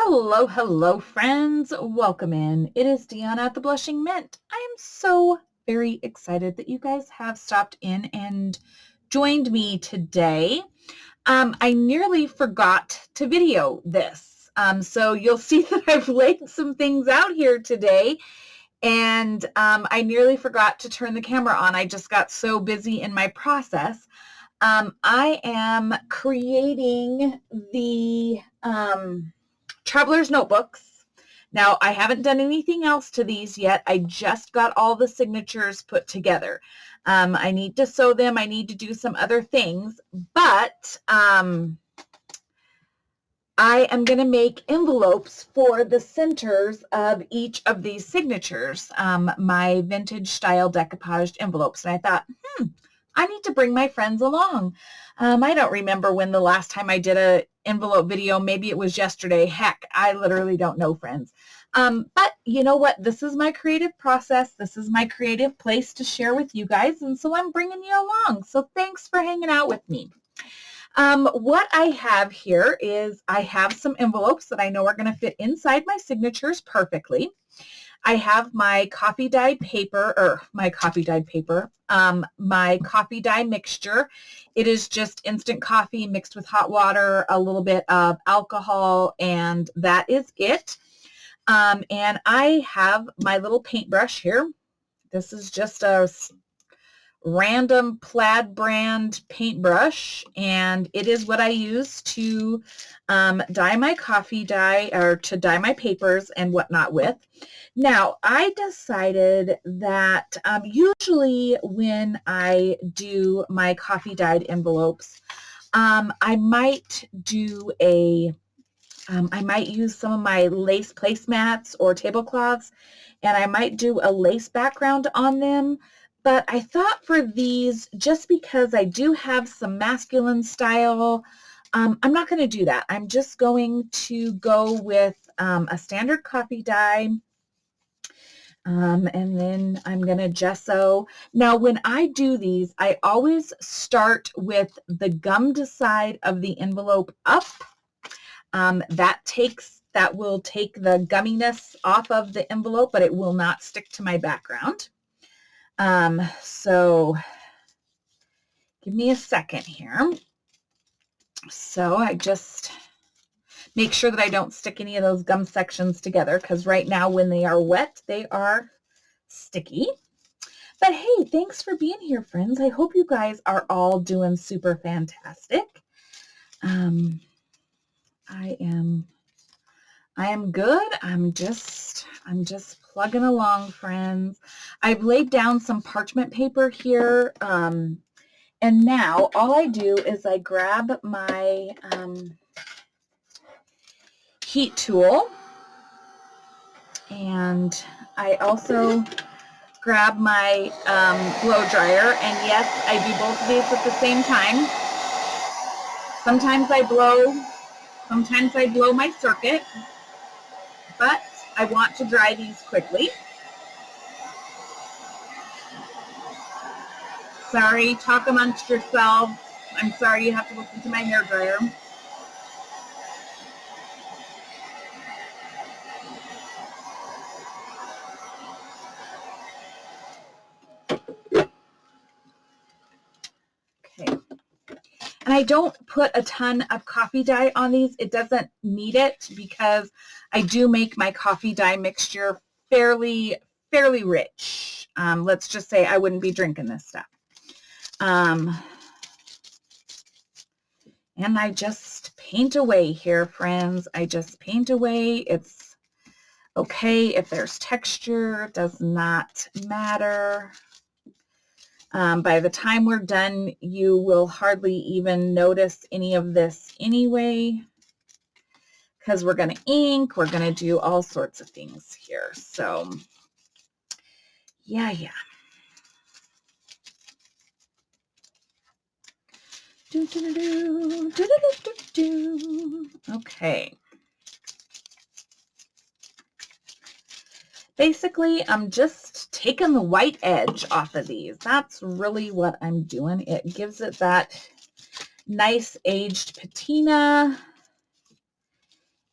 Hello, hello, friends. Welcome in. It is Deanna at the Blushing Mint. I am so very excited that you guys have stopped in and joined me today. I nearly forgot to video this. So you'll see that I've laid some things out here today, and I nearly forgot to turn the camera on. I just got so busy in my process. I am creating the Traveler's Notebooks. Now, I haven't done anything else to these yet. I just got all the signatures put together. I need to sew them. I need to do some other things, but I am going to make envelopes for the centers of each of these signatures, my vintage style decoupaged envelopes. And I thought, I need to bring my friends along. I don't remember when the last time I did an envelope video. Maybe it was yesterday. Heck, I literally don't know, friends. But you know what? This is my creative process. This is my creative place to share with you guys. And so I'm bringing you along. So thanks for hanging out with me. What I have here is I have some envelopes that I know are going to fit inside my signatures perfectly. I have my coffee dyed paper, my coffee dye mixture. It is just instant coffee mixed with hot water, a little bit of alcohol, and that is it. And I have my little paintbrush here. This is just a random Plaid brand paintbrush, and it is what I use to dye my coffee dye, or to dye my papers and whatnot with. Now, I decided that usually when I do my coffee dyed envelopes, I might do I might use some of my lace placemats or tablecloths, and I might do a lace background on them. But I thought for these, just because I do have some masculine style, I'm not going to do that. I'm just going to go with a standard coffee dye. And then I'm going to gesso. Now, when I do these, I always start with the gummed side of the envelope up. That will take the gumminess off of the envelope, but it will not stick to my background. So give me a second here. So I just make sure that I don't stick any of those gum sections together, because right now when they are wet, they are sticky. But hey, thanks for being here, friends. I hope you guys are all doing super fantastic. I am good. I'm just plugging along, friends. I've laid down some parchment paper here, and now all I do is I grab my heat tool, and I also grab my blow dryer, and yes, I do both of these at the same time. Sometimes I blow my circuit, but I want to dry these quickly. Sorry, talk amongst yourselves. I'm sorry you have to listen to my hair dryer. Okay. And I don't put a ton of coffee dye on these. It doesn't need it, because I do make my coffee dye mixture fairly rich. Let's just say I wouldn't be drinking this stuff. And I just paint away here, friends. I just paint away. It's okay if there's texture. It does not matter. By the time we're done, you will hardly even notice any of this anyway, because we're going to ink, we're going to do all sorts of things here. So, yeah. Okay. Basically, I'm just taking the white edge off of these. That's really what I'm doing. It gives it that nice aged patina.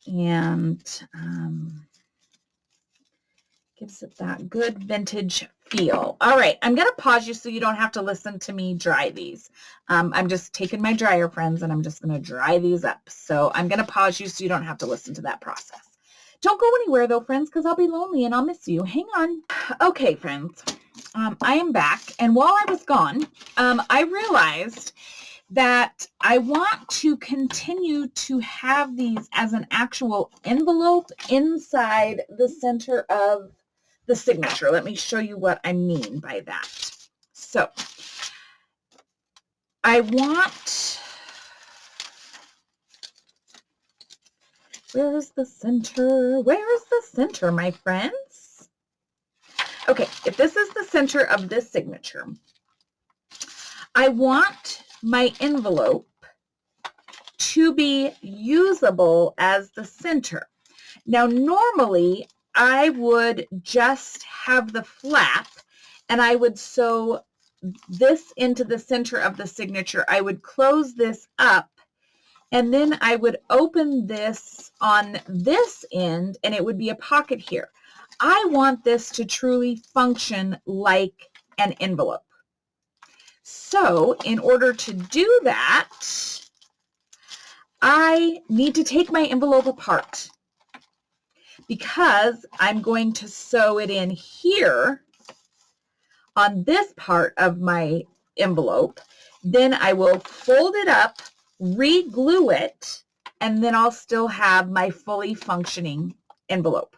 and gives it that good vintage feel. All right, I'm going to pause you so you don't have to listen to me dry these. I'm just taking my dryer, friends, and I'm just going to dry these up. So I'm going to pause you so you don't have to listen to that process. Don't go anywhere, though, friends, because I'll be lonely and I'll miss you. Hang on. Okay, friends, I am back. And while I was gone, I realized that I want to continue to have these as an actual envelope inside the center of the signature. Let me show you what I mean by that. So I want, where is the center? Where is the center, my friends? Okay, if this is the center of this signature, I want my envelope to be usable as the center. Now, normally, I would just have the flap, and I would sew this into the center of the signature. I would close this up, and then I would open this on this end, and it would be a pocket here. I want this to truly function like an envelope. So in order to do that, I need to take my envelope apart because I'm going to sew it in here on this part of my envelope. Then I will fold it up, re-glue it, and then I'll still have my fully functioning envelope.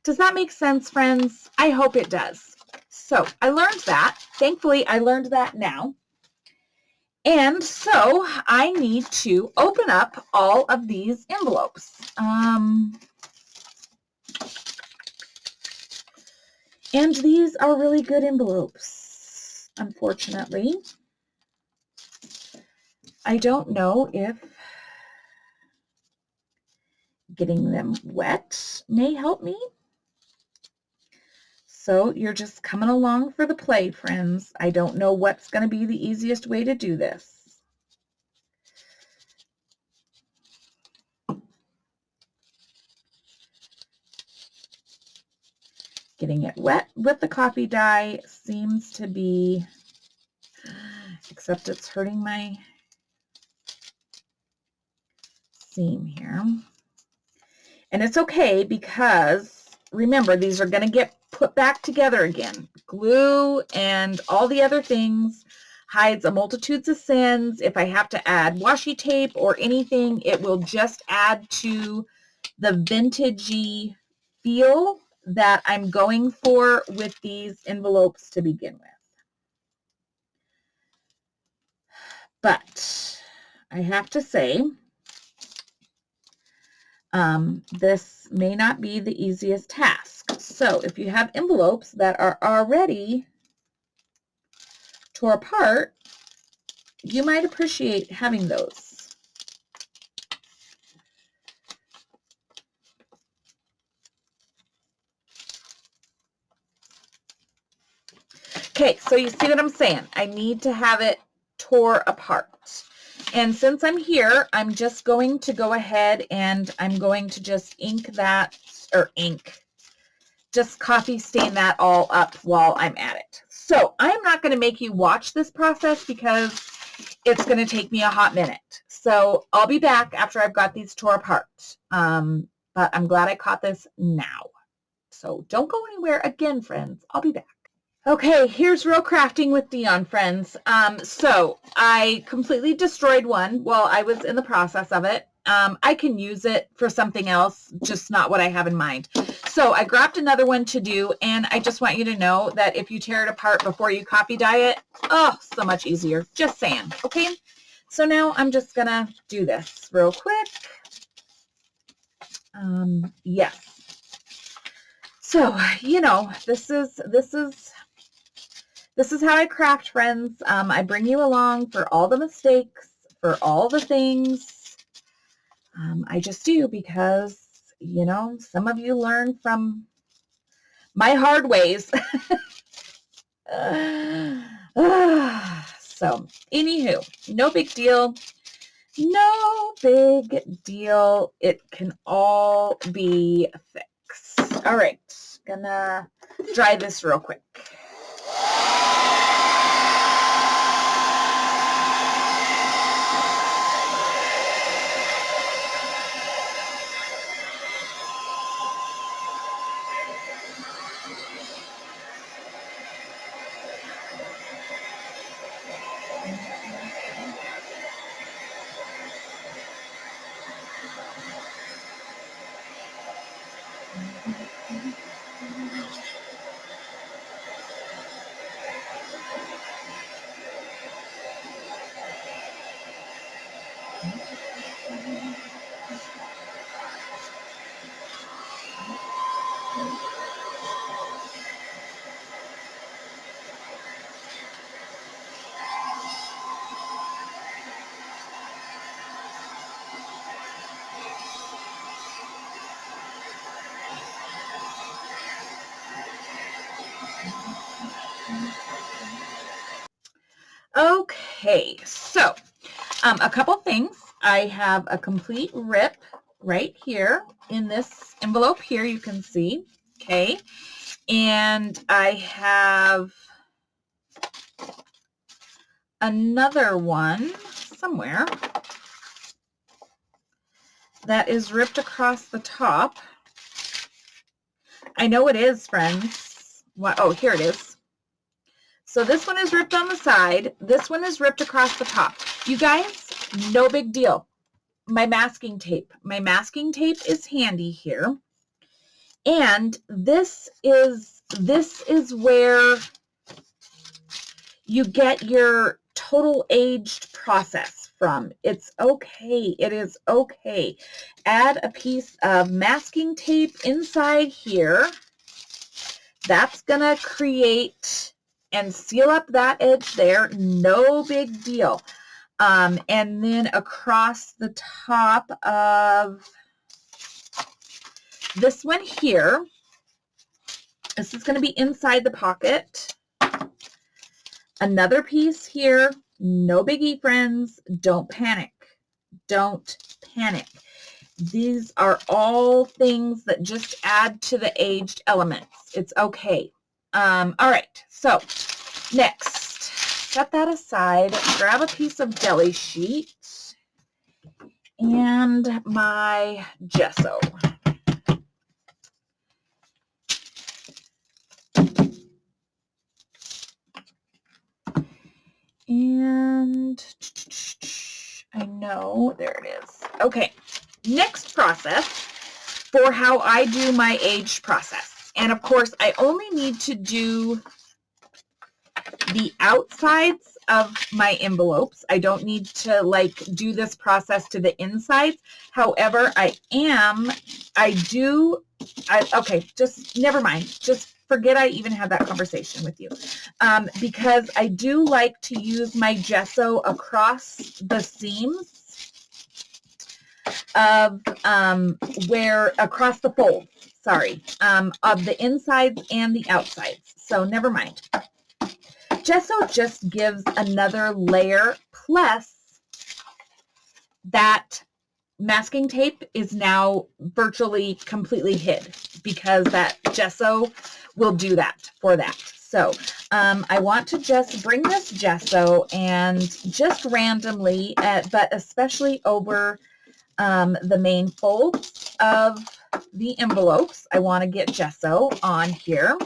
Does that make sense, friends? I hope it does. So I learned that. Thankfully, I learned that now. And so I need to open up all of these envelopes. And these are really good envelopes, unfortunately. I don't know if getting them wet may help me. So you're just coming along for the play, friends. I don't know what's going to be the easiest way to do this. Getting it wet with the coffee dye seems to be, except it's hurting my seam here. And it's okay because, remember, these are going to get put back together again. Glue and all the other things hides a multitude of sins. If I have to add washi tape or anything, it will just add to the vintagey feel that I'm going for with these envelopes to begin with. But I have to say, this may not be the easiest task. So if you have envelopes that are already tore apart, you might appreciate having those. Okay, so you see what I'm saying? I need to have it tore apart. And since I'm here, I'm just going to go ahead and I'm going to just just coffee stain that all up while I'm at it. So I'm not going to make you watch this process because it's going to take me a hot minute. So I'll be back after I've got these tore apart. But I'm glad I caught this now. So don't go anywhere again, friends. I'll be back. Okay, here's Real Crafting with Dion, friends. So I completely destroyed one while I was in the process of it. I can use it for something else, just not what I have in mind. So I grabbed another one to do, and I just want you to know that if you tear it apart before you coffee dye it, oh, so much easier. Just saying, okay? So now I'm just gonna do this real quick. Yes. So, you know, this is how I craft, friends. I bring you along for all the mistakes, for all the things. I just do because, you know, some of you learn from my hard ways. So, anywho, no big deal. No big deal. It can all be fixed. All right, gonna dry this real quick. Okay, so a couple things. I have a complete rip right here in this envelope here, you can see, okay? And I have another one somewhere that is ripped across the top. I know it is, friends. What? Oh, here it is. So this one is ripped on the side. This one is ripped across the top. You guys, no big deal. My masking tape. My masking tape is handy here. And this is where you get your total aged process from. It's okay. It is okay. Add a piece of masking tape inside here. That's going to create and seal up that edge there. No big deal. And then across the top of this one here, this is going to be inside the pocket. Another piece here. No biggie, friends. Don't panic. Don't panic. These are all things that just add to the aged elements. It's okay. All right, so next, set that aside. Grab a piece of deli sheet and my gesso. And I know, there it is. Okay, next process for how I do my aged process. And of course, I only need to do the outsides of my envelopes. I don't need to like do this process to the insides. However, okay, just never mind. Just forget I even had that conversation with you. Because I do like to use my gesso across the seams of across the folds, sorry, of the insides and the outsides. So never mind. Gesso just gives another layer, plus that masking tape is now virtually completely hid because that gesso will do that for that. So I want to just bring this gesso and just randomly, but especially over the main folds of the envelopes, I want to get gesso on here.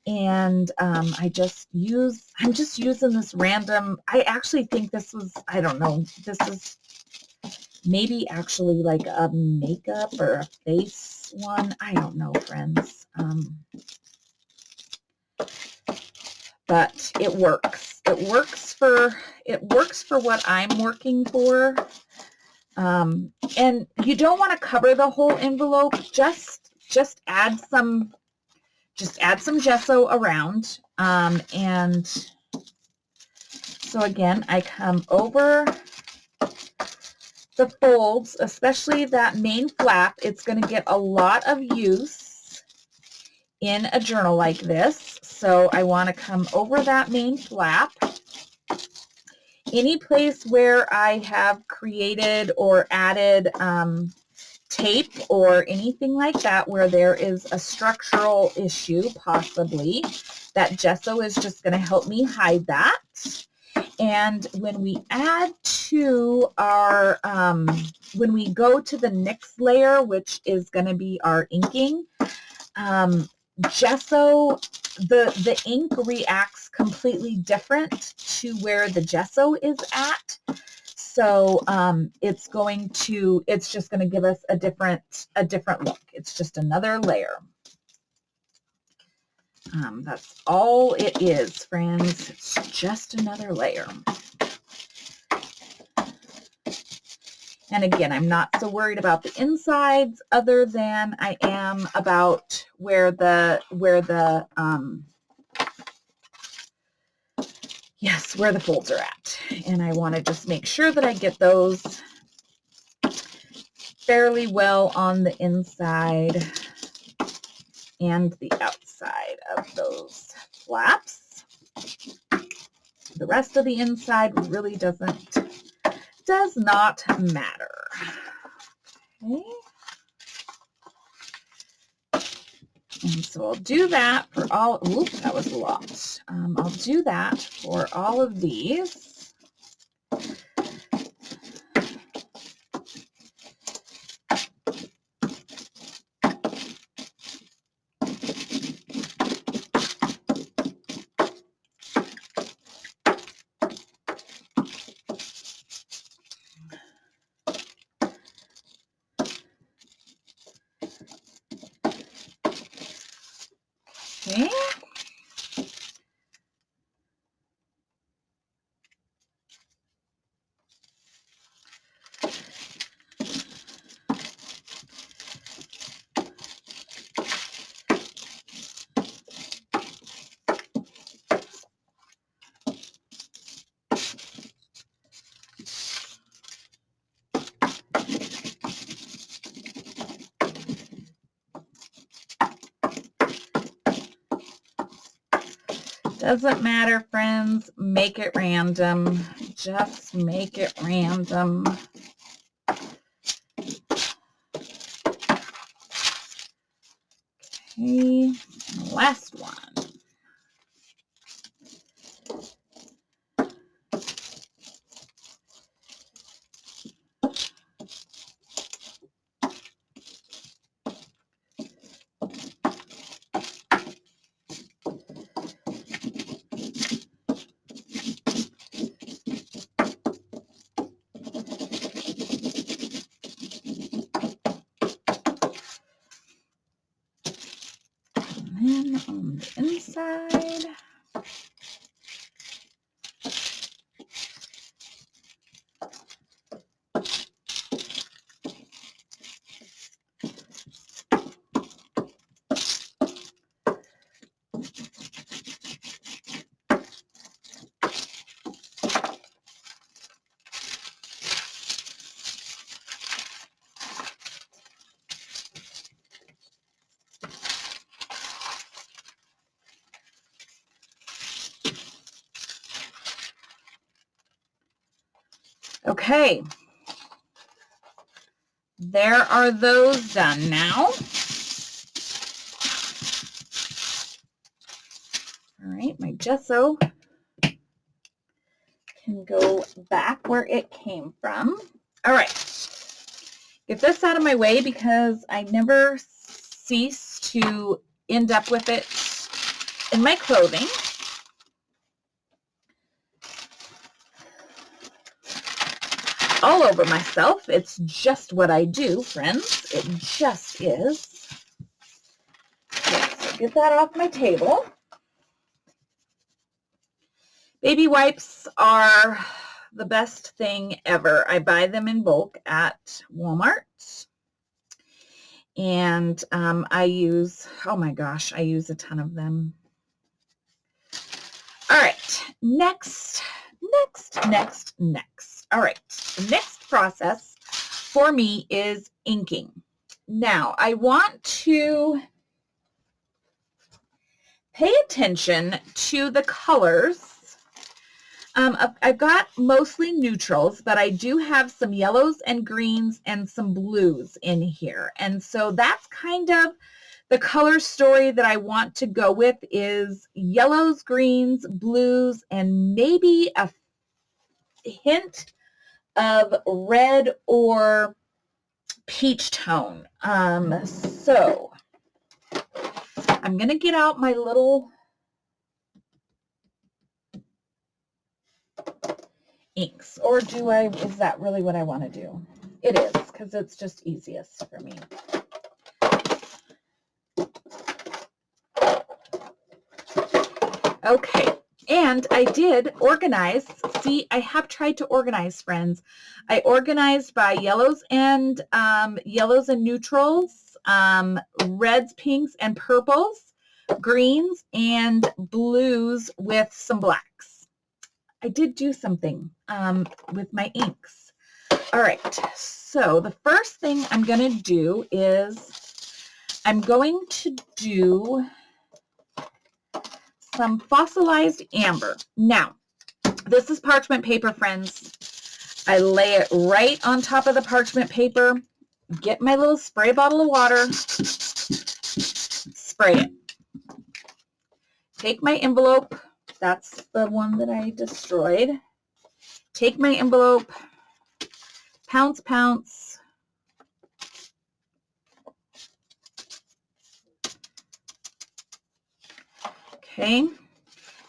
And I'm just using this random, I actually think this was, I don't know, this is maybe actually like a makeup or a face one. I don't know, friends. But it works. It works for what I'm working for. And you don't want to cover the whole envelope. Just add some gesso around. And so again, I come over the folds, especially that main flap. It's going to get a lot of use in a journal like this. So I want to come over that main flap Any place where I have created or added tape or anything like that where there is a structural issue, possibly, that gesso is just going to help me hide that. And when we add to our, when we go to the next layer, which is going to be our inking, gesso, the ink reacts completely different to where the gesso is at. So it's just going to give us a different look. It's just another layer. That's all it is, friends. It's just another layer. And again, I'm not so worried about the insides other than I am about where the folds are at. And I want to just make sure that I get those fairly well on the inside and the outside of those flaps. The rest of the inside really does not matter. Okay. And so I'll do that for all, oops, that was a lot. I'll do that for all of these. Okay. Doesn't matter, friends. Make it random. Just make it random. Okay, last one. And then on the inside, okay, there are those done now. All right, my gesso can go back where it came from. All right, get this out of my way because I never cease to end up with it in my clothing. All over myself. It's just what I do, friends. It just is. Okay, so get that off my table. Baby wipes are the best thing ever. I buy them in bulk at Walmart. And I use, oh my gosh, I use a ton of them. All right, next. All right, the next process for me is inking. Now, I want to pay attention to the colors I've got mostly neutrals, but I do have some yellows and greens and some blues in here. And so that's kind of the color story that I want to go with is yellows, greens, blues, and maybe a hint of red or peach tone. So I'm going to get out my little inks, or is that really what I want to do? It is, because it's just easiest for me. Okay, and I did organize. See, I have tried to organize, friends. I organized by yellows and neutrals, reds, pinks, and purples, greens, and blues with some blacks. I did do something with my inks. All right, so the first thing I'm going to do is I'm going to do some fossilized amber. Now, this is parchment paper, friends. I lay it right on top of the parchment paper, get my little spray bottle of water, spray it. Take my envelope. That's the one that I destroyed. Take my envelope, pounce, pounce. Okay,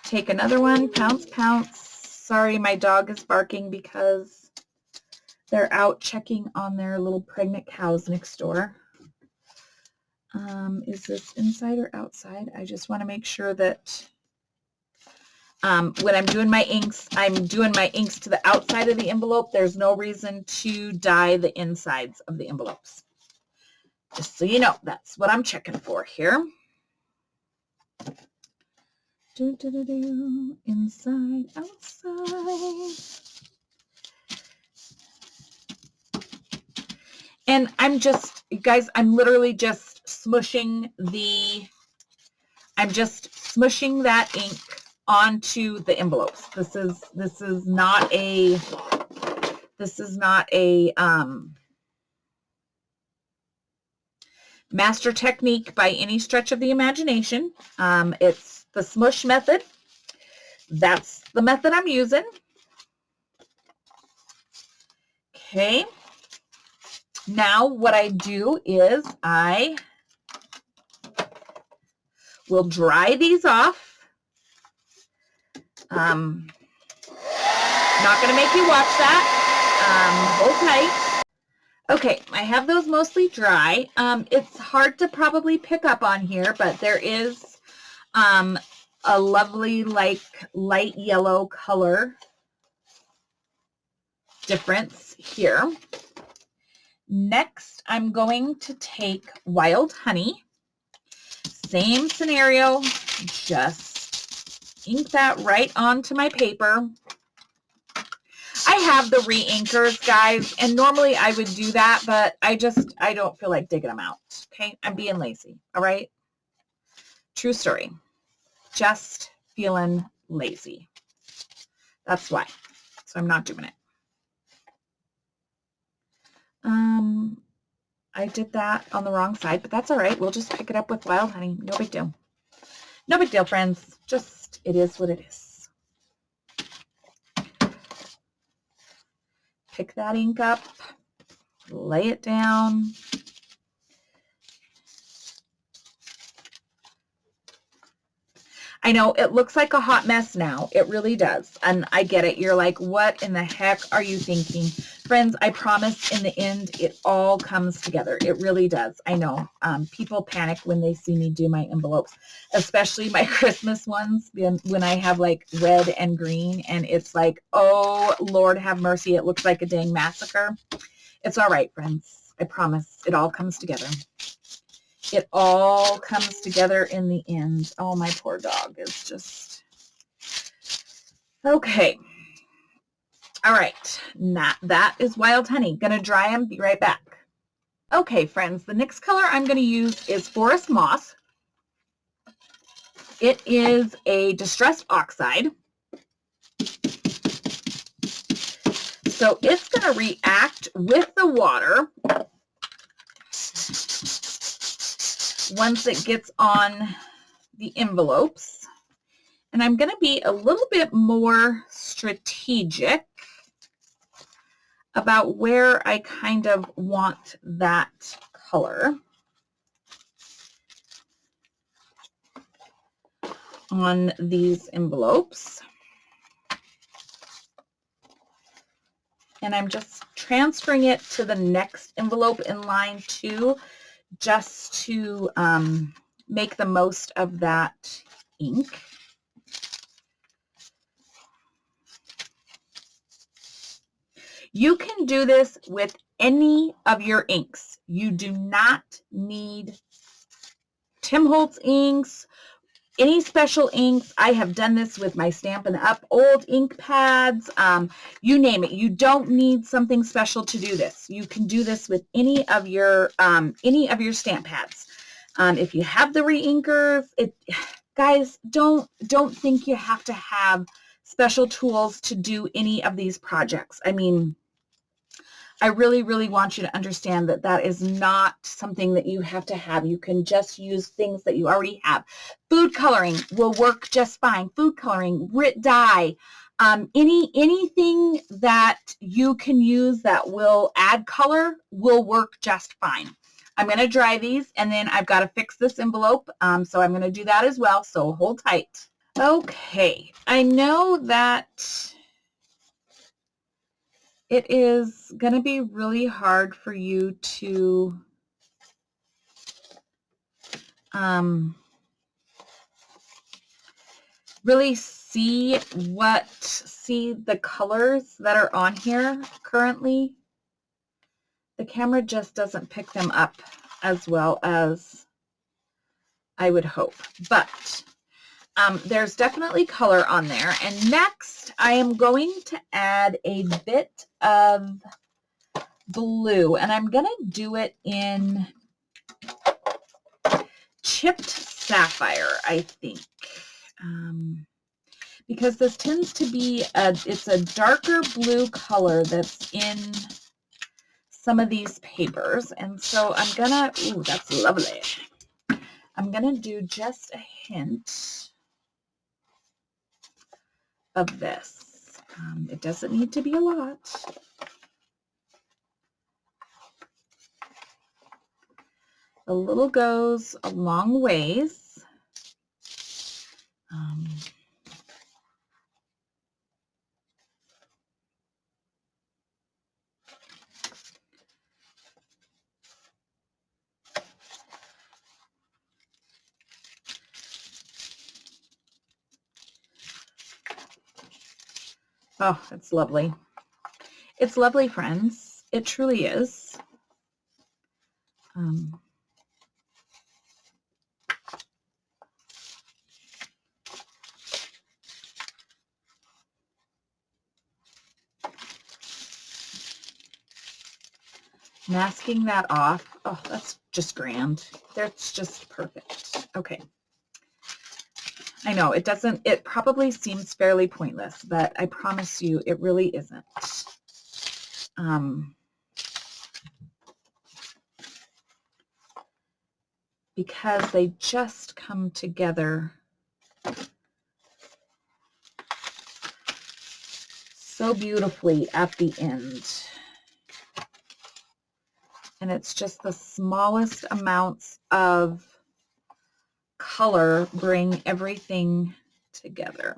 take another one, pounce, pounce. Sorry, my dog is barking because they're out checking on their little pregnant cows next door. Is this inside or outside? I just want to make sure that when I'm doing my inks to the outside of the envelope. There's no reason to dye the insides of the envelopes. Just so you know, that's what I'm checking for here. Inside, outside. And I'm just, guys, I'm literally just smushing that ink onto the envelopes. This is not a master technique by any stretch of the imagination. It's the smush method. That's the method I'm using. Okay. Now what I do is I will dry these off. Not going to make you watch that. Hold tight. Okay, I have those mostly dry. It's hard to probably pick up on here, but there is a lovely like light yellow color difference here. Next, I'm going to take wild honey. Same scenario, just ink that right onto my paper. I have the re-inkers, guys, and normally I would do that, but I don't feel like digging them out, okay? I'm being lazy, all right? True story. Just feeling lazy. That's why. So I'm not doing it. I did that on the wrong side, but that's all right. We'll just pick it up with wild honey. No big deal. No big deal, friends. Just, it is what it is. Pick that ink up, lay it down. I know it looks like a hot mess now. It really does. And I get it. You're like, what in the heck are you thinking? Friends, I promise in the end, it all comes together. It really does. I know. People panic when they see me do my envelopes, especially my Christmas ones when I have like red and green and it's like, oh, Lord have mercy. It looks like a dang massacre. It's all right, friends. I promise it all comes together. It all comes together in the end. Oh, my poor dog is just... Okay. All right. That is wild honey. Gonna dry them. Be right back. Okay, friends. The next color I'm going to use is Forest Moss. It is a distressed oxide. so it's going to react with the water once it gets on the envelopes. And I'm going to be a little bit more strategic about where I kind of want that color on these envelopes. And I'm just transferring it to the next envelope in line 2, just to make the most of that ink. You can do this with any of your inks. You do not need Tim Holtz inks, any special inks. I have done this with my Stampin' Up! Old ink pads, you name it. You don't need something special to do this. You can do this with any of your stamp pads. If you have the re-inkers, guys, don't think you have to have special tools to do any of these projects. I mean, I really, really want you to understand that that is not something that you have to have. You can just use things that you already have. Food coloring will work just fine. Food coloring, grit dye, anything that you can use that will add color will work just fine. I'm going to dry these, and then I've got to fix this envelope, so I'm going to do that as well, so hold tight. Okay, I know that it is going to be really hard for you to really see the colors that are on here currently. The camera just doesn't pick them up as well as I would hope, but there's definitely color on there. And next I am going to add a bit of blue, and I'm going to do it in chipped sapphire, I think, because this tends to be it's a darker blue color that's in some of these papers. And so I'm gonna, ooh, that's lovely. I'm gonna do just a hint of this. It doesn't need to be a lot. A little goes a long ways. Oh, it's lovely. It's lovely, friends. It truly is. Masking that off. Oh, that's just grand. That's just perfect. Okay. I know it probably seems fairly pointless, but I promise you it really isn't. Because they just come together so beautifully at the end. And it's just the smallest amounts of color bring everything together.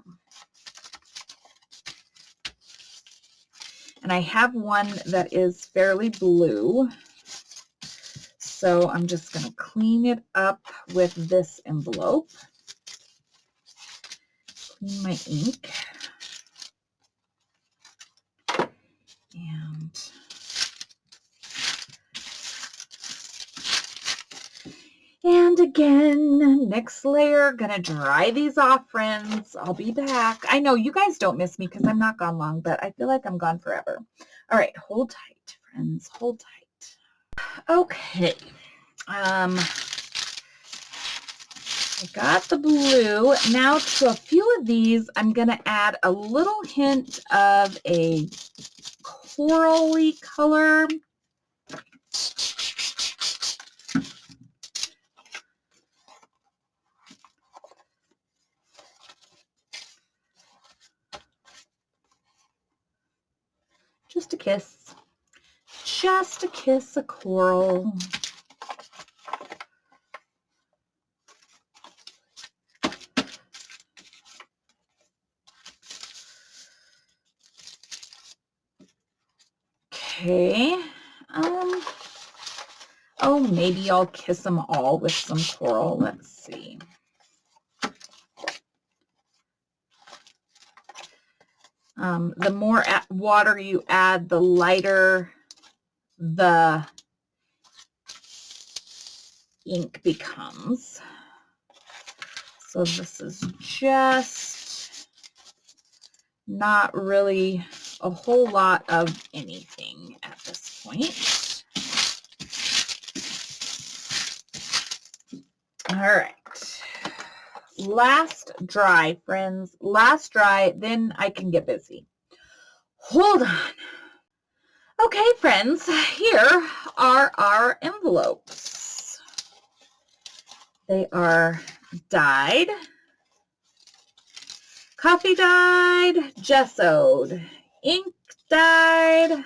And I have one that is fairly blue, so I'm just going to clean it up with this envelope. Clean my ink. And again, next layer, gonna dry these off, friends. I'll be back. I know you guys don't miss me because I'm not gone long, but I feel like I'm gone forever. All right, hold tight, friends, hold tight. Okay, I got the blue. Now to a few of these, I'm gonna add a little hint of a corally color. Just a kiss. Just a kiss of coral. Okay. Oh, maybe I'll kiss them all with some coral. Let's see. The more water you add, the lighter the ink becomes. So this is just not really a whole lot of anything at this point. All right. Last dry, friends. Last dry, then I can get busy. Hold on. Okay, friends, here are our envelopes. They are dyed, coffee dyed, gessoed, ink dyed.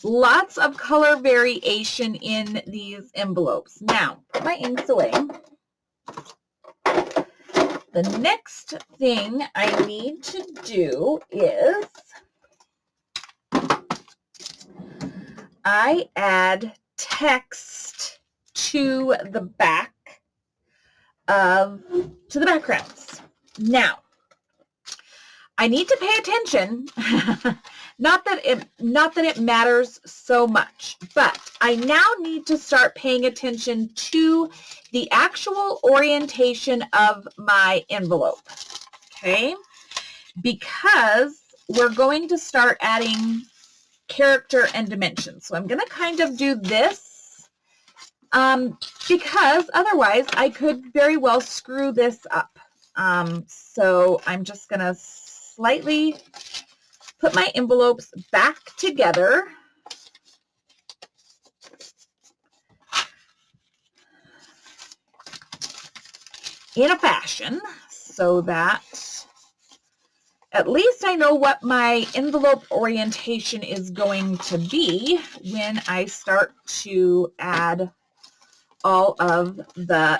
Lots of color variation in these envelopes. Now, put my inks away. The next thing I need to do is I add text to the backgrounds. Now, I need to pay attention. Not that it matters so much, but I now need to start paying attention to the actual orientation of my envelope, okay? Because we're going to start adding character and dimensions. So I'm going to kind of do this because otherwise I could very well screw this up. So I'm just going to slightly put my envelopes back together. In a fashion so that at least I know what my envelope orientation is going to be when I start to add all of the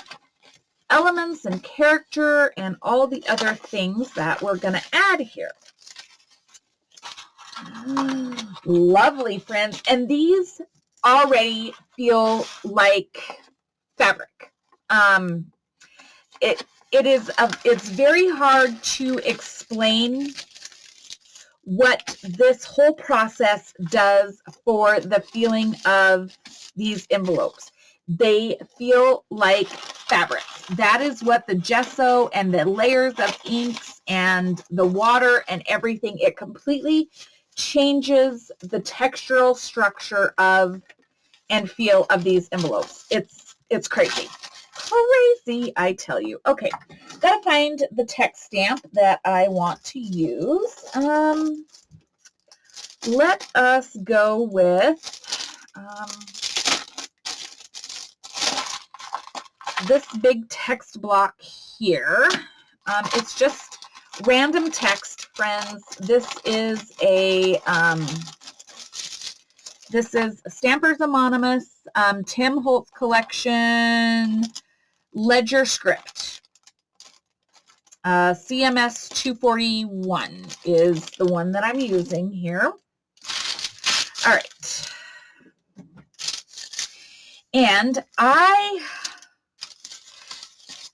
elements and character and all the other things that we're going to add here. Lovely, friends. And these already feel like fabric. It's very hard to explain what this whole process does for the feeling of these envelopes. They feel like fabric. That is what the gesso and the layers of inks and the water and everything, it completely changes the textural structure of and feel of these envelopes. It's crazy. Crazy, I tell you. Okay, gotta find the text stamp that I want to use. Let us go with this big text block here. It's just random text, friends. This is Stampers Anonymous, Tim Holtz Collection, Ledger Script. CMS 241 is the one that I'm using here. All right. And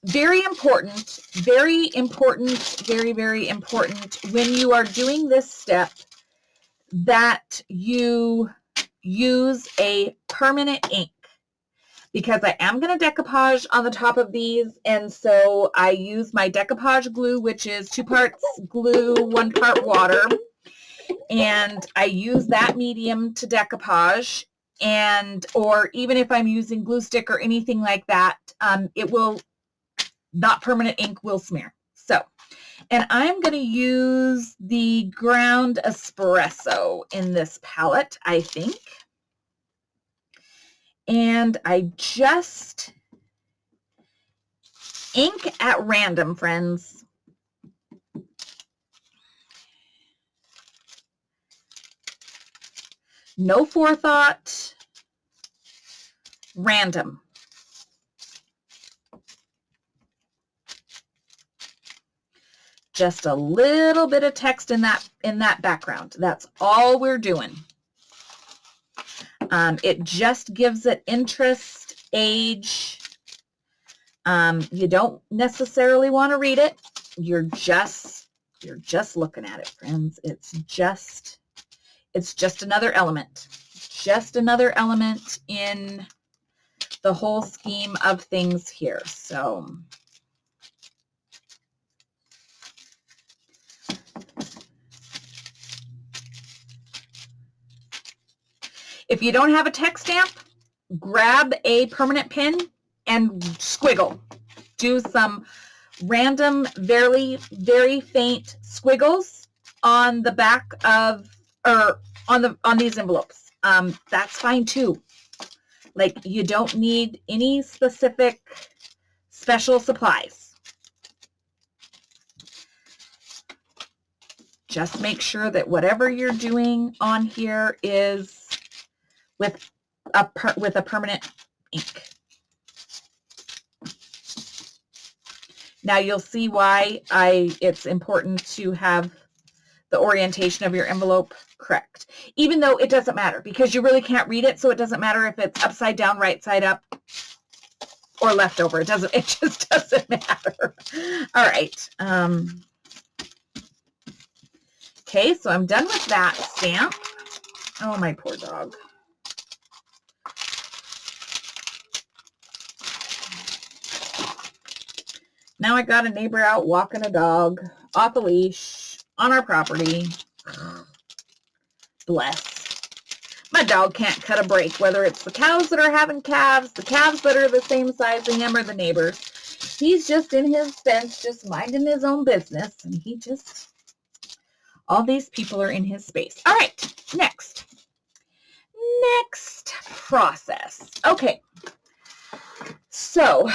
very important, very important when you are doing this step that you use a permanent ink, because I am going to decoupage on the top of these, and so I use my decoupage glue, which is 2 parts glue, 1 part water, and I use that medium to decoupage, or even if I'm using glue stick or anything like that, it will, not permanent ink will smear. So, And I'm going to use the ground espresso in this palette, I think. And I just ink at random, friends. No forethought, random. Just a little bit of text in that background. That's all we're doing. It just gives it interest, age. You don't necessarily want to read it. You're just looking at it, friends. It's just another element. Just another element in the whole scheme of things here. So if you don't have a text stamp, grab a permanent pin and squiggle. Do some random, very, very faint squiggles on the back of, or on these envelopes. That's fine too. Like, you don't need any specific special supplies. Just make sure that whatever you're doing on here is with a permanent ink. Now you'll see why it's important to have the orientation of your envelope correct, even though it doesn't matter because you really can't read it, so it doesn't matter if it's upside down, right side up, or left over. It just doesn't matter. All right. Okay, so I'm done with that stamp. Oh, my poor dog. Now I got a neighbor out walking a dog off a leash on our property. Bless. My dog can't cut a break, whether it's the cows that are having calves, the calves that are the same size as him, or the neighbors. He's just in his fence, just minding his own business, and all these people are in his space. All right, next process. Okay, so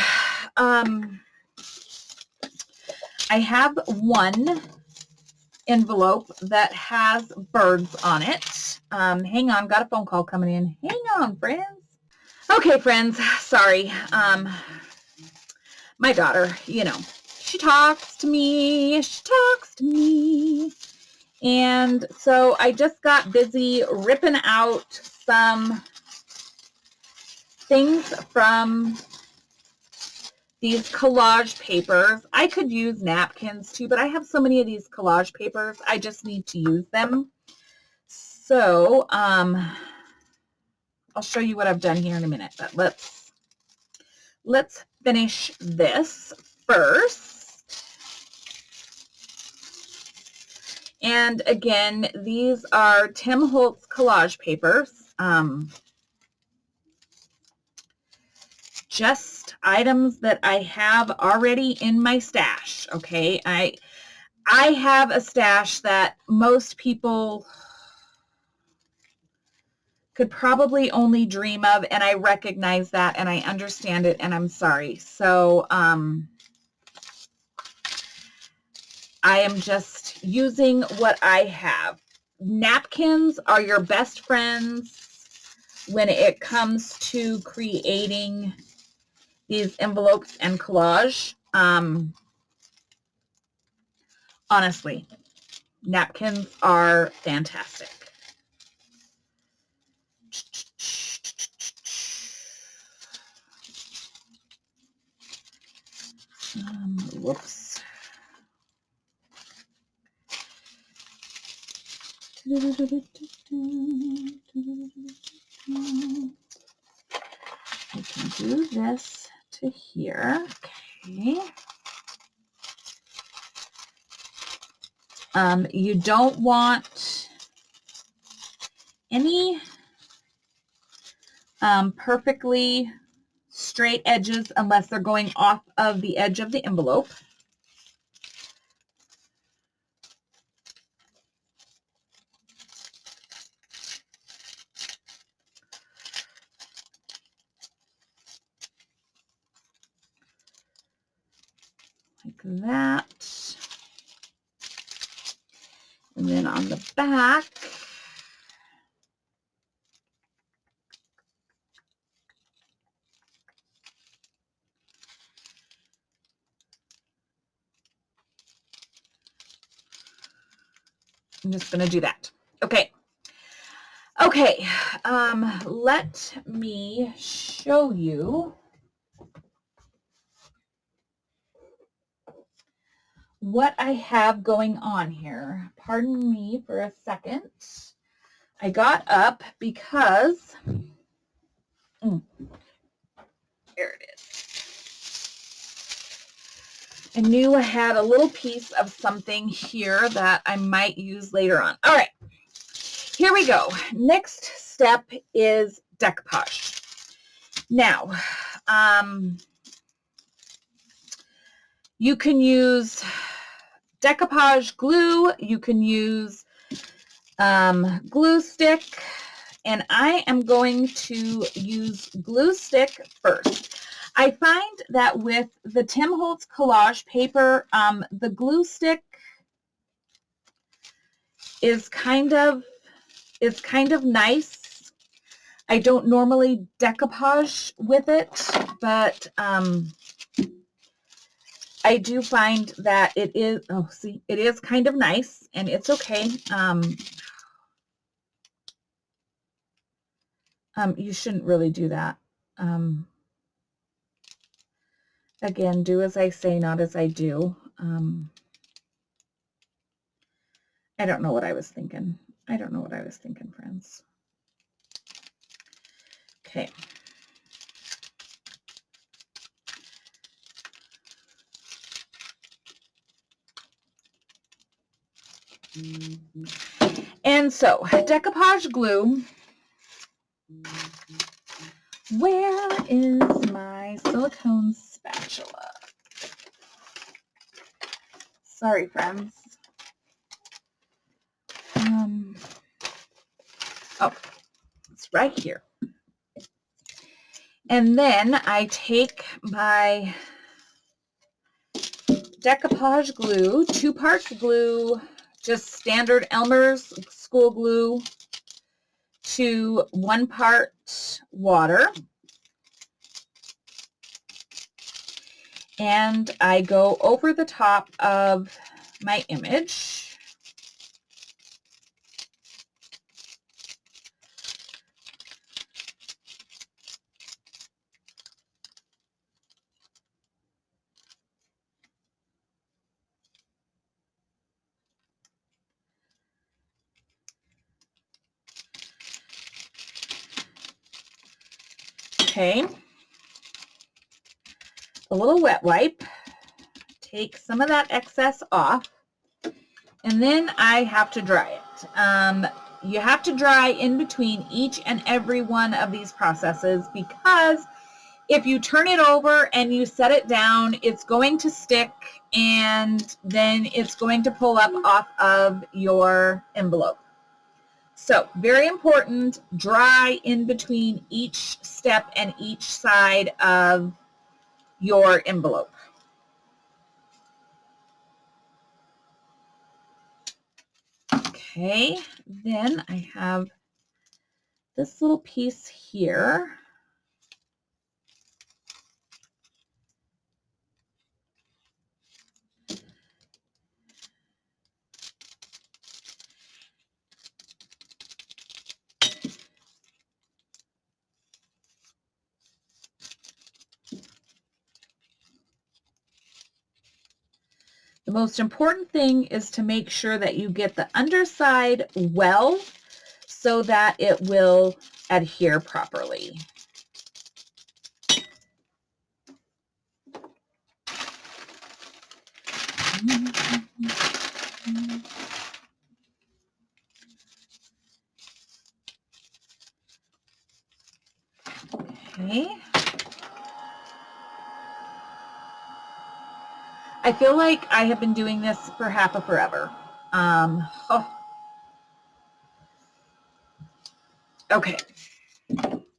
I have one envelope that has birds on it. Hang on, got a phone call coming in. Hang on, friends. Okay, friends, sorry. My daughter, she talks to me. And so I just got busy ripping out some things from these collage papers. I could use napkins too, but I have so many of these collage papers, I just need to use them. So I'll show you what I've done here in a minute, but let's finish this first. And again, these are Tim Holtz collage papers. Just items that I have already in my stash, okay? I have a stash that most people could probably only dream of, and I recognize that, and I understand it, and I'm sorry. So I am just using what I have. Napkins are your best friends when it comes to creating these envelopes and collage. Honestly, napkins are fantastic. Whoops. I can do this to here. Okay. You don't want any perfectly straight edges unless they're going off of the edge of the envelope. that. And then on the back, I'm just going to do that. Okay. Okay. Let me show you what I have going on here. Pardon me for a second. I got up because, there it is. I knew I had a little piece of something here that I might use later on. All right, here we go. Next step is decoupage. Now, you can use decoupage glue, you can use glue stick, and I am going to use glue stick first. I find that with the Tim Holtz collage paper, the glue stick is kind of nice. I don't normally decoupage with it, but I do find that it is, oh, see, it is kind of nice, and it's okay. You shouldn't really do that. Again, do as I say, not as I do. I don't know what I was thinking. I don't know what I was thinking, friends. Okay. And so, decoupage glue. Where is my silicone spatula? Sorry, friends. Oh, it's right here. And then I take my decoupage glue, 2 parts glue, just standard Elmer's school glue, to 1 part water. And I go over the top of my image. Okay, a little wet wipe, take some of that excess off, and then I have to dry it. You have to dry in between each and every one of these processes, because if you turn it over and you set it down, it's going to stick, and then it's going to pull up off of your envelope. So, very important, dry in between each step and each side of your envelope. Okay, then I have this little piece here. The most important thing is to make sure that you get the underside well so that it will adhere properly. Okay. I feel like I have been doing this for half a forever. Okay.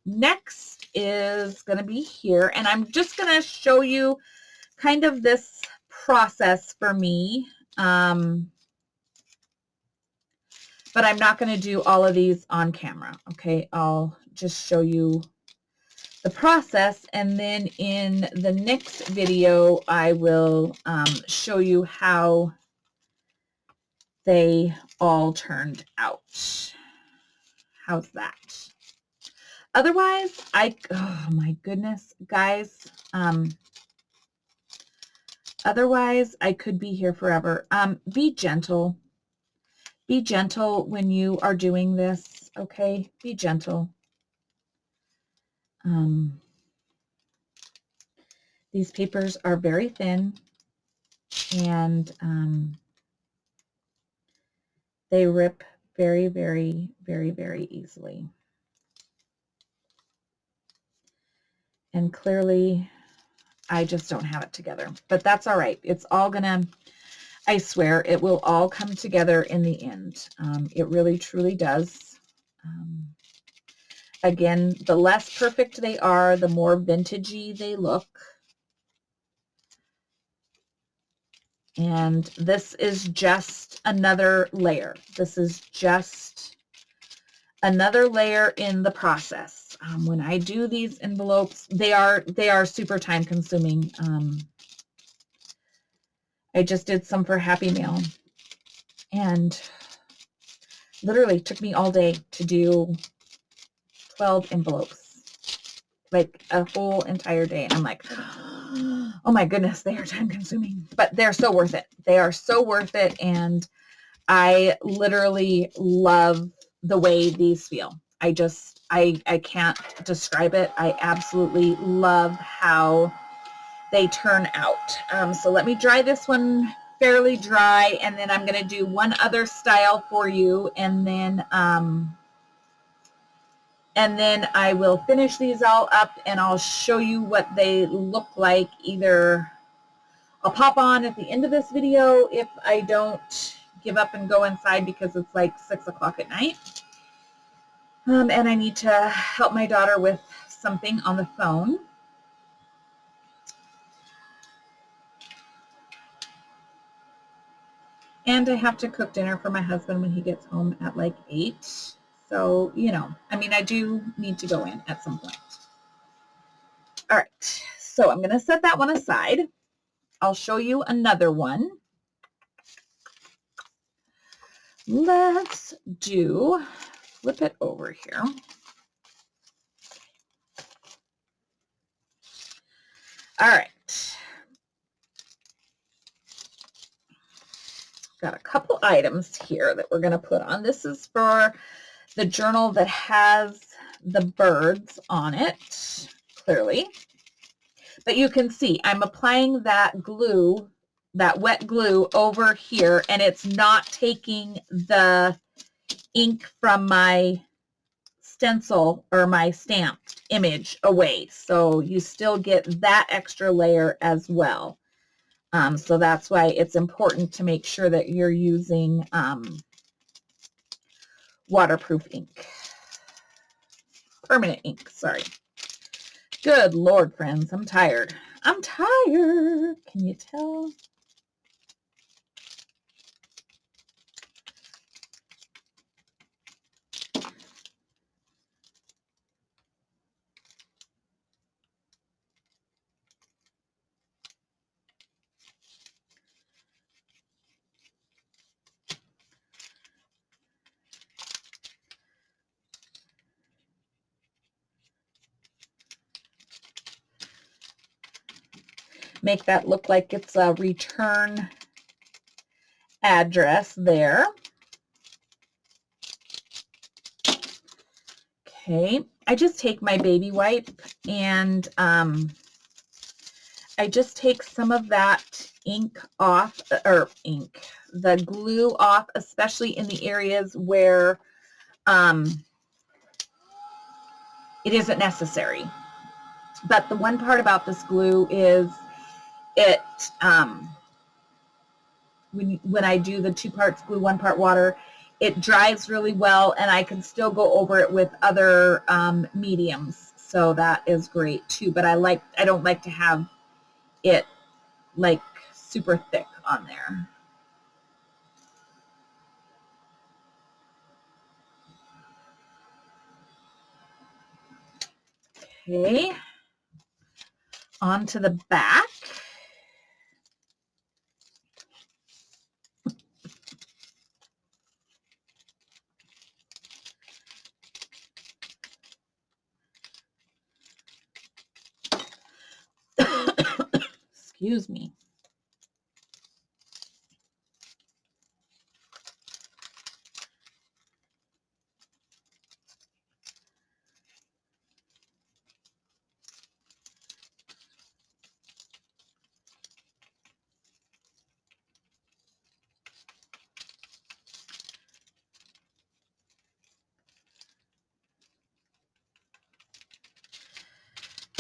Next is going to be here, and I'm just going to show you kind of this process for me. But I'm not going to do all of these on camera. Okay, I'll just show you the process, and then in the next video I will show you how they all turned out. How's that? Otherwise, oh my goodness, guys. Otherwise, I could be here forever. Be gentle. Be gentle when you are doing this, okay? Be gentle. These papers are very thin, and they rip very, very, very, very easily. And clearly, I just don't have it together. But that's all right. It's all gonna, I swear, it will all come together in the end. It really, truly does. Again, the less perfect they are, the more vintagey they look. And this is just another layer. This is just another layer in the process. When I do these envelopes, they are super time consuming. I just did some for Happy Mail, and literally took me all day to do 12 envelopes, like a whole entire day. And I'm like, oh my goodness, they are time consuming, but they're so worth it. They are so worth it. And I literally love the way these feel. I can't describe it. I absolutely love how they turn out. So let me dry this one fairly dry, and then I'm going to do one other style for you, and then I will finish these all up, and I'll show you what they look like. Either I'll pop on at the end of this video if I don't give up and go inside because it's like 6 o'clock at night. And I need to help my daughter with something on the phone. And I have to cook dinner for my husband when he gets home at like 8. So, you know, I mean, I do need to go in at some point. All right, so I'm going to set that one aside. I'll show you another one. Let's flip it over here. All right. Got a couple items here that we're going to put on. This is for the journal that has the birds on it, clearly. But you can see I'm applying that glue, that wet glue over here, and it's not taking the ink from my stencil or my stamped image away. So you still get that extra layer as well. So that's why it's important to make sure that you're using waterproof ink. Permanent ink, sorry. Good Lord, friends, I'm tired. I'm tired. Can you tell? Make that look like it's a return address there. Okay, I just take my baby wipe and I just take some of that ink off, the glue off, especially in the areas where it isn't necessary. But the one part about this glue is it, when I do the 2 parts glue, 1 part water, it dries really well, and I can still go over it with other mediums. So that is great too. But I don't like to have it like super thick on there. Okay, on to the back. Excuse me.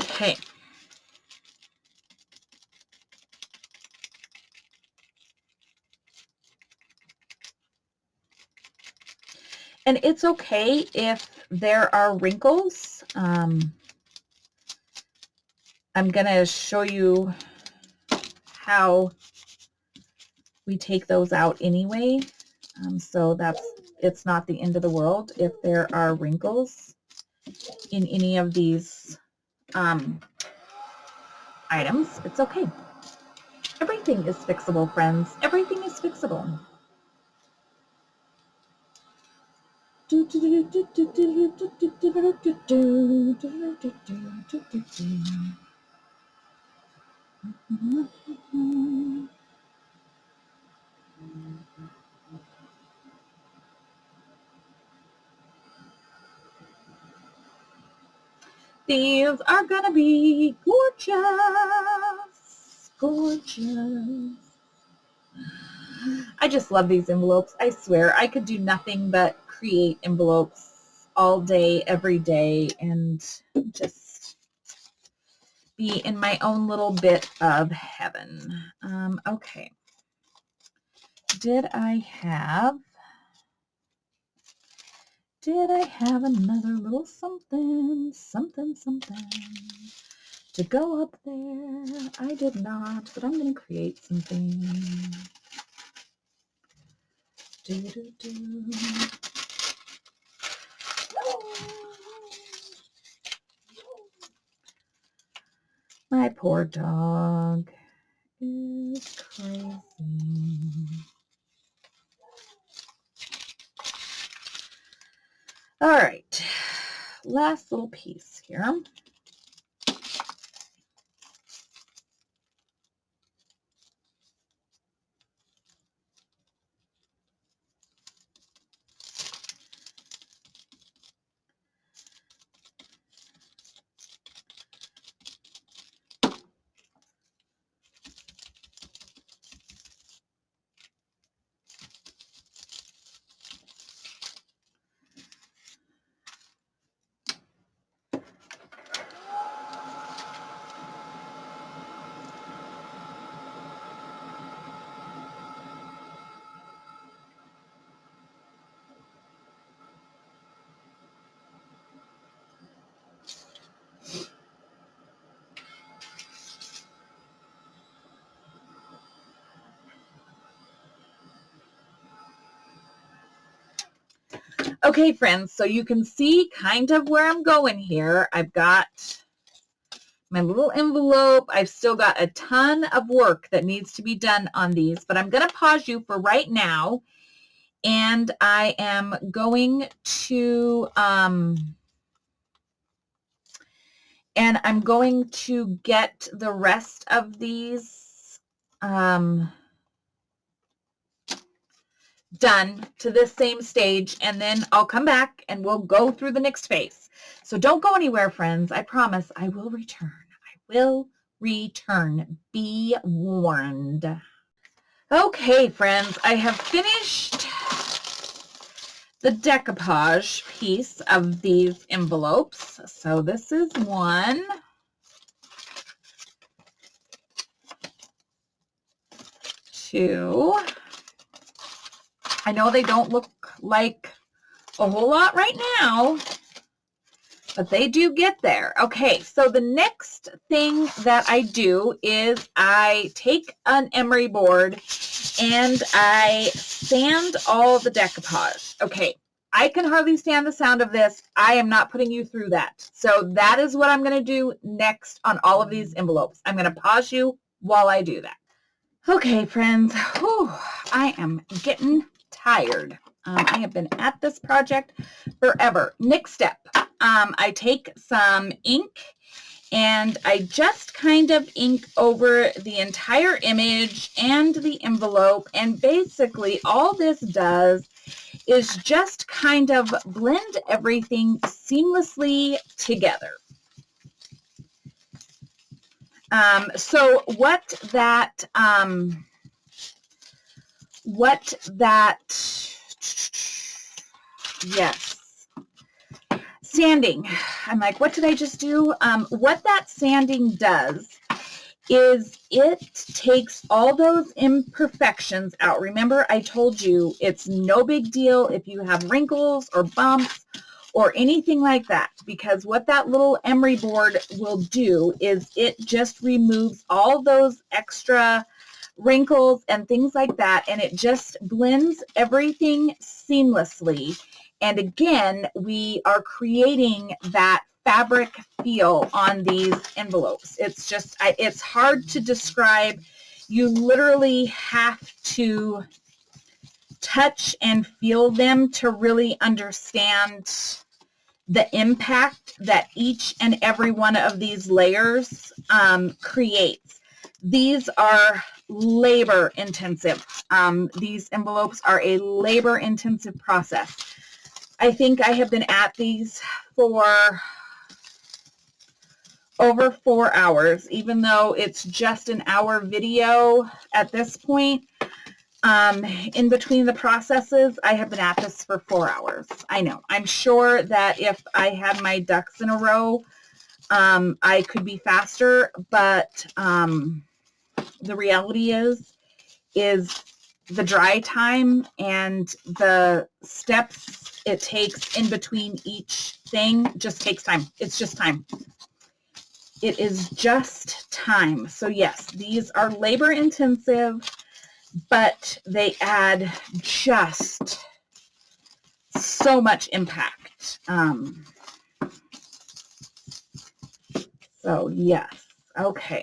Okay. And it's okay if there are wrinkles. I'm going to show you how we take those out anyway. So it's not the end of the world if there are wrinkles in any of these items. It's okay. Everything is fixable, friends. Everything is fixable. These are gonna be gorgeous, gorgeous. I just love these envelopes. I swear I could do nothing but create envelopes all day, every day, and just be in my own little bit of heaven. Okay. Did I have another little something to go up there? I did not, but I'm going to create something. My poor dog is crazy. All right, last little piece here. Okay, friends, so you can see kind of where I'm going here. I've got my little envelope. I've still got a ton of work that needs to be done on these, but I'm going to pause you for right now, and I am going to get the rest of these done to this same stage, and then I'll come back and we'll go through the next phase. So don't go anywhere, friends. I promise I will return. I will return. Be warned. Okay, friends, I have finished the decoupage piece of these envelopes. So this is one. Two. I know they don't look like a whole lot right now, but they do get there. Okay, so the next thing that I do is I take an emery board and I sand all the decoupage. Okay, I can hardly stand the sound of this. I am not putting you through that. So that is what I'm going to do next on all of these envelopes. I'm going to pause you while I do that. Okay, friends, whew, I am getting tired. I have been at this project forever. Next step, I take some ink and I just kind of ink over the entire image and the envelope, and basically all this does is just kind of blend everything seamlessly together. So what that yes, sanding. I'm like, what did I just do? What that sanding does is it takes all those imperfections out. Remember, I told you it's no big deal if you have wrinkles or bumps or anything like that, because what that little emery board will do is it just removes all those extra wrinkles and things like that, and it just blends everything seamlessly. And again, we are creating that fabric feel on these envelopes. It's just, it's hard to describe. You literally have to touch and feel them to really understand the impact that each and every one of these layers creates. These are labor intensive. These envelopes are a labor intensive process. I think I have been at these for over 4 hours, even though it's just an hour video at this point. In between the processes, I have been at this for 4 hours. I know. I'm sure that if I had my ducks in a row, I could be faster, but the reality is the dry time and the steps it takes in between each thing just takes time. It's just time. It is just time. So yes, these are labor intensive, but they add just so much impact. So yes, okay.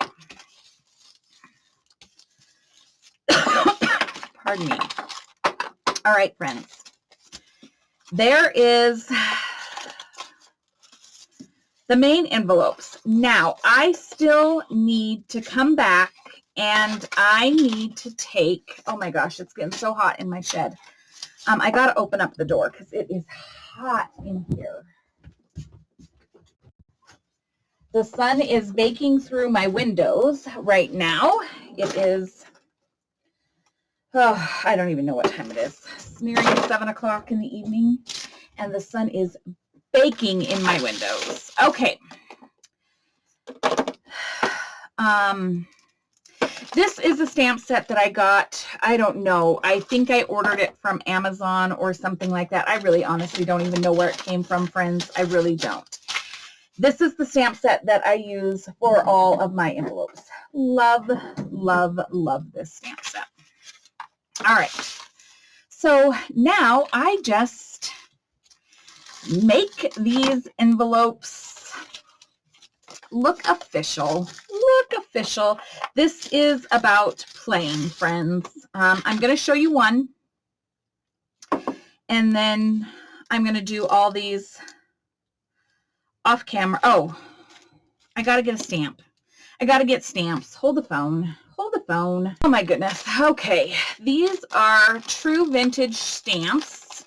Pardon me. All right, friends. There is the main envelopes. Now, I still need to come back and I need to take, oh my gosh, it's getting so hot in my shed. I got to open up the door because it is hot in here. The sun is baking through my windows right now. It is, oh, I don't even know what time it is. It's nearing 7 o'clock in the evening, and the sun is baking in my windows. Okay. This is a stamp set that I got. I don't know. I think I ordered it from Amazon or something like that. I really honestly don't even know where it came from, friends. I really don't. This is the stamp set that I use for all of my envelopes. Love, love, love this stamp set. All right. So now I just make these envelopes look official. Look official. This is about playing, friends. I'm going to show you one, and then I'm going to do all these off camera. Oh, I got to get a stamp. I got to get stamps. Hold the phone. Hold the phone. Oh my goodness. Okay. These are true vintage stamps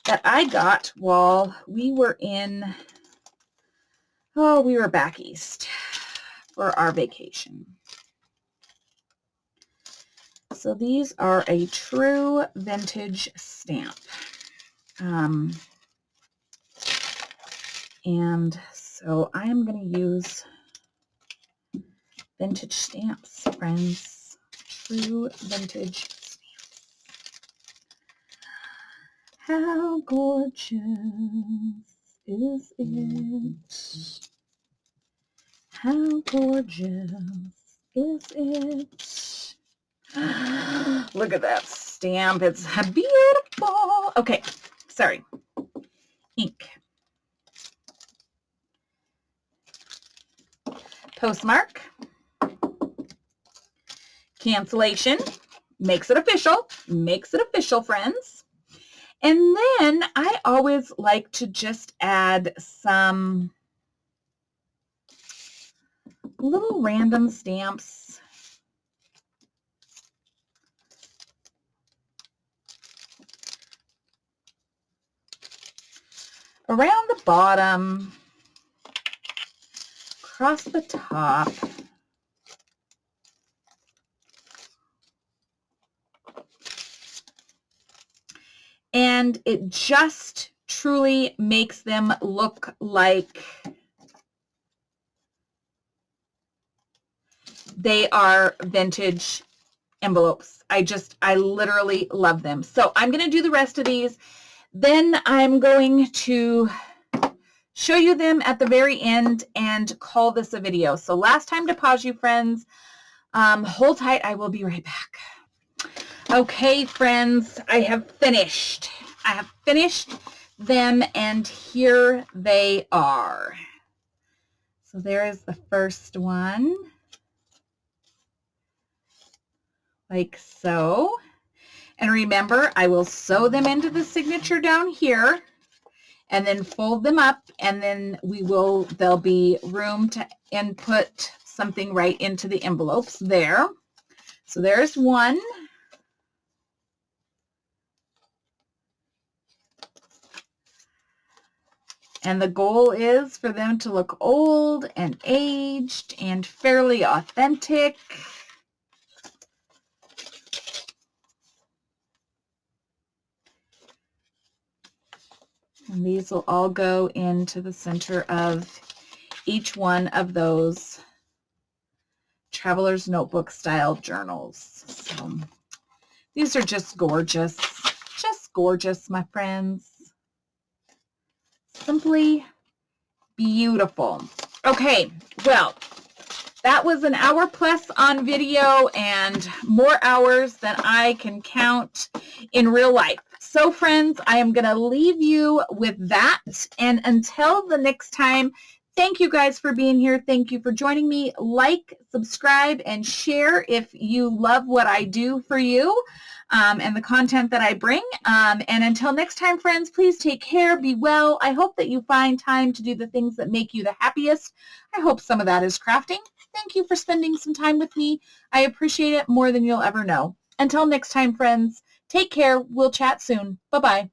that I got while we were in, oh, we were back east for our vacation. So these are a true vintage stamp. And so I am going to use vintage stamps, friends. True vintage stamps. How gorgeous. is it? How gorgeous is it? Look at that stamp. It's beautiful. Okay, sorry. Ink. Postmark. Cancellation. Makes it official. Makes it official, friends. And then I always like to just add some little random stamps. Around the bottom, across the top. And it just truly makes them look like they are vintage envelopes. I literally love them. So I'm going to do the rest of these. Then I'm going to show you them at the very end and call this a video. So last time to pause, you friends. Hold tight. I will be right back. Okay, friends, I have finished. I have finished them, and here they are. So there is the first one, like so. And remember, I will sew them into the signature down here and then fold them up, and then there'll be room to input something right into the envelopes there. So there's one. And the goal is for them to look old and aged and fairly authentic. And these will all go into the center of each one of those Traveler's Notebook style journals. So these are just gorgeous, my friends. Simply beautiful. Okay, well, that was an hour plus on video and more hours than I can count in real life. So friends, I am going to leave you with that. And until the next time, thank you guys for being here. Thank you for joining me. Like, subscribe, and share if you love what I do for you and the content that I bring. And until next time, friends, please take care. Be well. I hope that you find time to do the things that make you the happiest. I hope some of that is crafting. Thank you for spending some time with me. I appreciate it more than you'll ever know. Until next time, friends, take care. We'll chat soon. Bye-bye.